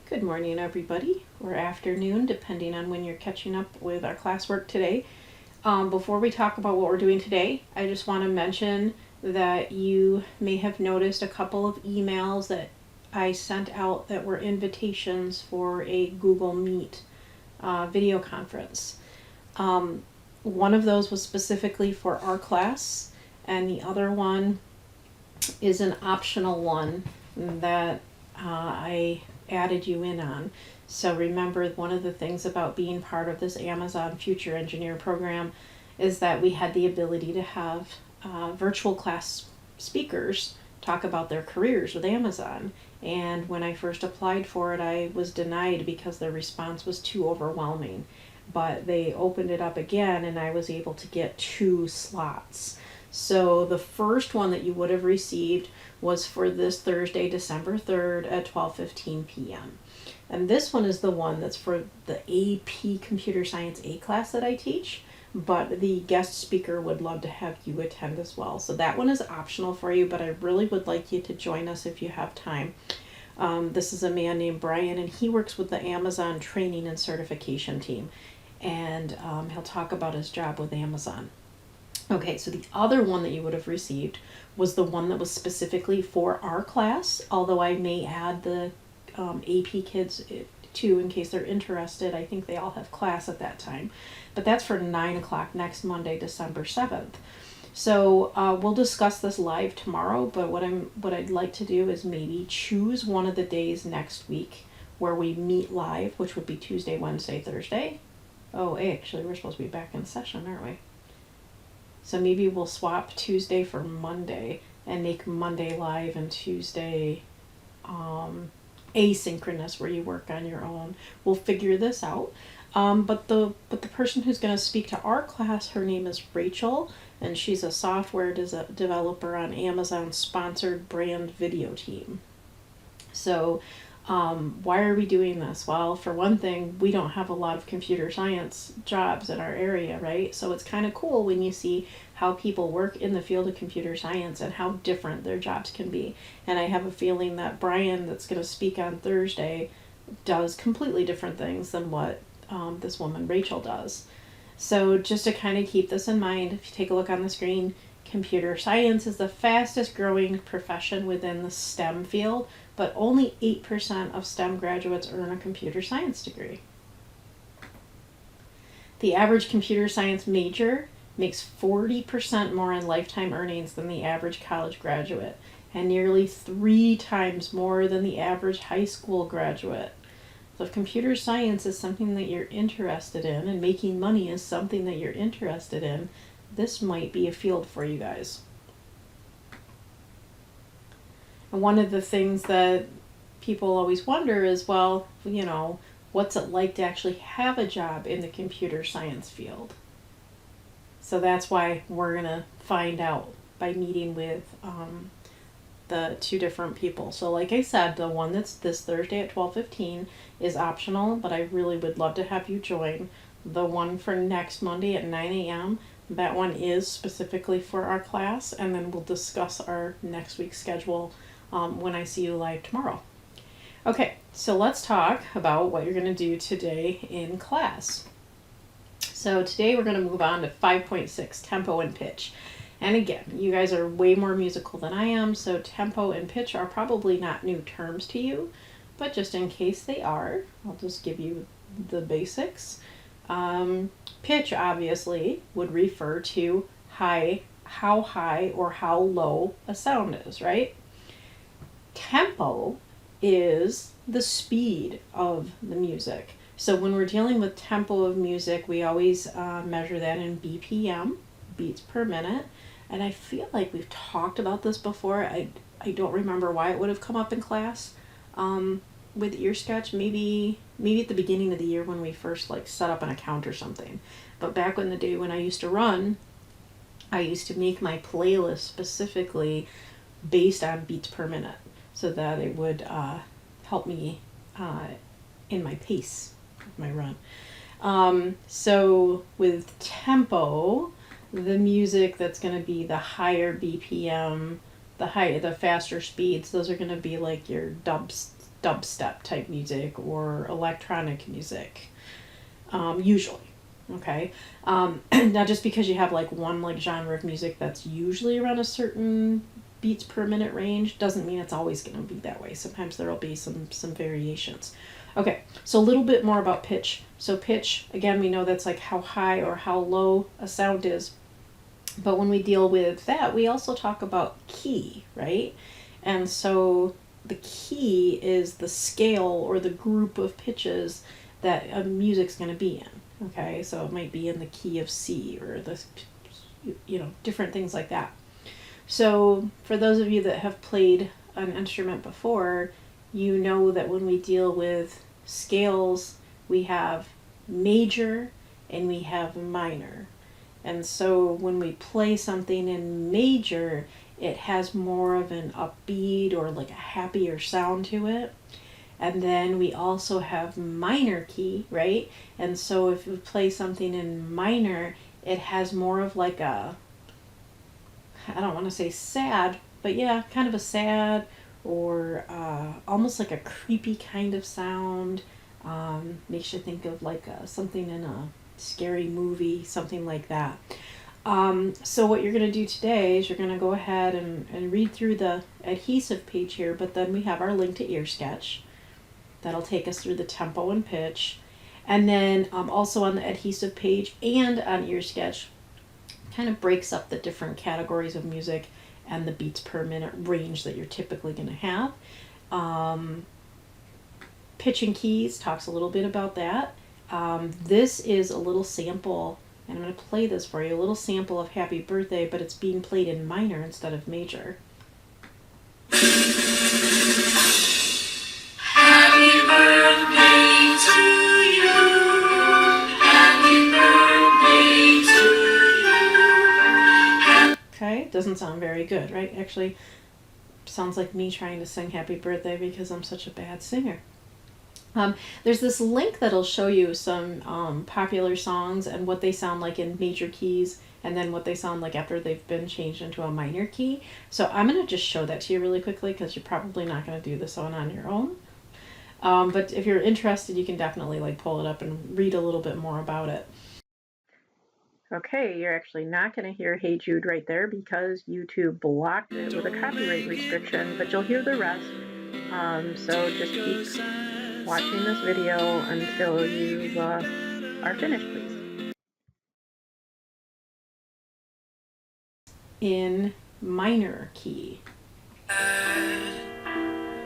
Good morning, everybody, or afternoon, depending on when you're catching up with our classwork today. Before we talk about what we're doing today, I just want to mention that you may have noticed a couple of emails that I sent out that were invitations for a Google Meet video conference. One of those was specifically for our class, and the other one is an optional one that I added you in on. So remember, one of the things about being part of this Amazon Future Engineer program is that we had the ability to have virtual class speakers talk about their careers with Amazon. And when I first applied for it, I was denied because the response was too overwhelming. But they opened it up again and I was able to get 2 slots. So the first one that you would have received was for this Thursday, December 3rd at 12:15 p.m. And this one is the one that's for the AP Computer Science A class that I teach, but the guest speaker would love to have you attend as well. So that one is optional for you, but I really would like you to join us if you have time. This is a man named Brian, and he works with the Amazon training and certification team, and he'll talk about his job with Amazon. Okay, so the other one that you would have received was the one that was specifically for our class, although I may add the AP kids too in case they're interested. I think they all have class at that time. But that's for 9 o'clock next Monday, December 7th. So we'll discuss this live tomorrow, but what I'd like to do is maybe choose one of the days next week where we meet live, which would be Tuesday, Wednesday, Thursday. Oh, actually, we're supposed to be back in session, aren't we? So maybe we'll swap Tuesday for Monday and make Monday live and Tuesday asynchronous where you work on your own. We'll figure this out. But the person who's going to speak to our class, her name is Rachel, and she's a software developer on Amazon's sponsored brand video team. So why are we doing this? Well, for one thing, we don't have a lot of computer science jobs in our area, right? So it's kind of cool when you see how people work in the field of computer science and how different their jobs can be. And I have a feeling that Brian, that's going to speak on Thursday, does completely different things than what this woman Rachel does. So just to kind of keep this in mind, if you take a look on the screen, computer science is the fastest growing profession within the STEM field, but only 8% of STEM graduates earn a computer science degree. The average computer science major makes 40% more in lifetime earnings than the average college graduate, and nearly 3 times more than the average high school graduate. So if computer science is something that you're interested in, and making money is something that you're interested in, this might be a field for you guys. And one of the things that people always wonder is, well, what's it like to actually have a job in the computer science field? So that's why we're going to find out by meeting with the 2 different people. So like I said, the one that's this Thursday at 12:15 is optional, but I really would love to have you join. The one for next Monday at 9 a.m., that one is specifically for our class, and then we'll discuss our next week's schedule when I see you live tomorrow. Okay, so let's talk about what you're going to do today in class. So today we're going to move on to 5.6, tempo and pitch. And again, you guys are way more musical than I am, so tempo and pitch are probably not new terms to you, but just in case they are, I'll just give you the basics. Pitch obviously would refer to how high or how low a sound is, right? Tempo is the speed of the music. So when we're dealing with tempo of music, we always measure that in BPM, beats per minute. And I feel like we've talked about this before. I don't remember why it would have come up in class with EarSketch. Maybe at the beginning of the year when we first set up an account or something. But back in the day when I used to run, I used to make my playlist specifically based on beats per minute, so that it would help me in my pace of my run. So with tempo, the music that's going to be the higher BPM, the faster speeds, those are going to be like your dubstep type music or electronic music, usually. Okay. Now just because you have like one like genre of music that's usually around a certain beats per minute range doesn't mean it's always going to be that way. Sometimes there'll be some variations. Okay, so a little bit more about pitch. So pitch, again, we know that's like how high or how low a sound is. But when we deal with that, we also talk about key, right? And so the key is the scale or the group of pitches that a music's going to be in. Okay, so it might be in the key of C or the, different things like that. So for those of you that have played an instrument before, you know that when we deal with scales, we have major and we have minor. And so when we play something in major, it has more of an upbeat or like a happier sound to it. And then we also have minor key, right? And so if we play something in minor, it has more of like a, I don't want to say sad, but yeah, kind of a sad or almost like a creepy kind of sound. Makes you think of like something in a scary movie, something like that. So what you're going to do today is you're going to go ahead and read through the adhesive page here, but then we have our link to ear sketch. That'll take us through the tempo and pitch. And then also on the adhesive page and on ear sketch, kind of breaks up the different categories of music and the beats per minute range that you're typically going to have. Pitch and keys talks a little bit about that. This is a little sample, and I'm going to play this for you, a little sample of Happy Birthday, but it's being played in minor instead of major. Happy birthday to you. Happy birthday to you. Okay, doesn't sound very good, right? Actually, sounds like me trying to sing Happy Birthday because I'm such a bad singer. There's this link that'll show you some popular songs and what they sound like in major keys and then what they sound like after they've been changed into a minor key. So I'm going to just show that to you really quickly because you're probably not going to do this one on your own. But if you're interested, you can definitely like pull it up and read a little bit more about it. Okay, you're actually not going to hear Hey Jude right there because YouTube blocked it with a copyright restriction, but you'll hear the rest. So just keep watching this video until you are finished, please. In minor key.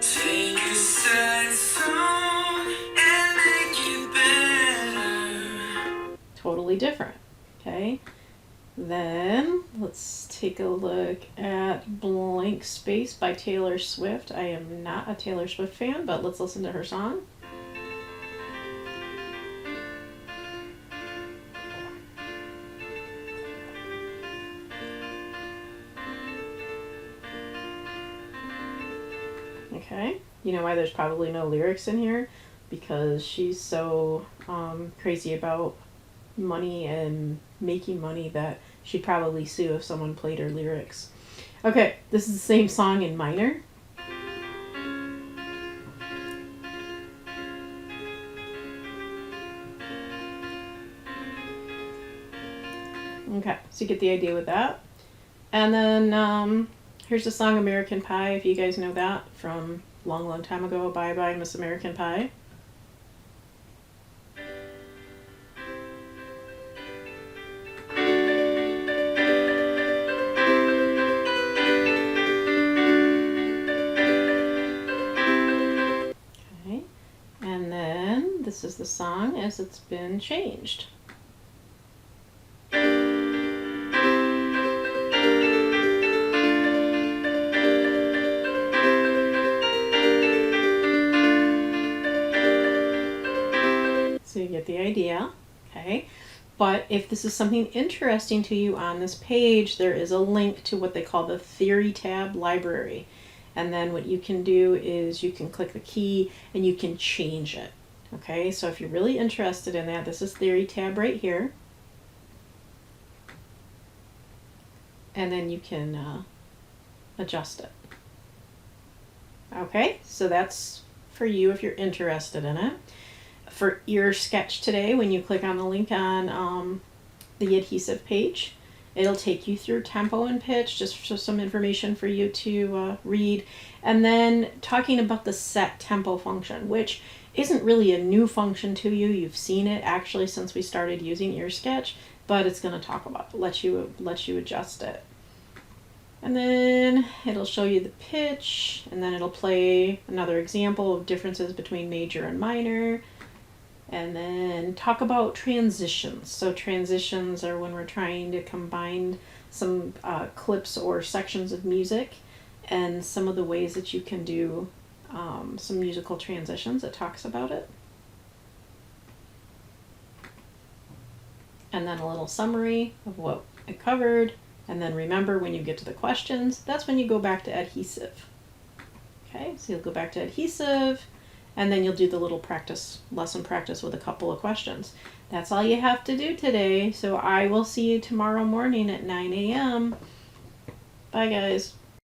Take a sad song and make it better. Totally different. Okay. Then let's take a look at Blank Space by Taylor Swift. I am not a Taylor Swift fan, but let's listen to her song. Okay, you know why there's probably no lyrics in here? Because she's so crazy about money and making money that she'd probably sue if someone played her lyrics. Okay, this is the same song in minor. Okay, so you get the idea with that. And then here's the song American Pie, if you guys know that, from long, long time ago. Bye Bye Miss American Pie. Okay, and then this is the song as it's been changed. So you get the idea, okay? But if this is something interesting to you on this page, there is a link to what they call the Theory tab library. And then what you can do is you can click the key and you can change it, okay? So if you're really interested in that, this is Theory tab right here. And then you can adjust it. Okay, so that's for you if you're interested in it. For ear sketch today, when you click on the link on the adhesive page, it'll take you through tempo and pitch, just some information for you to read. And then talking about the set tempo function, which isn't really a new function to you. You've seen it actually since we started using ear sketch, but it's going to talk about it, let you adjust it. And then it'll show you the pitch, and then it'll play another example of differences between major and minor. And then talk about transitions. So transitions are when we're trying to combine some clips or sections of music, and some of the ways that you can do some musical transitions. It talks about it. And then a little summary of what it covered. And then remember, when you get to the questions, that's when you go back to adhesive. Okay, so you'll go back to adhesive, and then you'll do the little lesson practice with a couple of questions. That's all you have to do today. So I will see you tomorrow morning at 9 a.m. Bye, guys.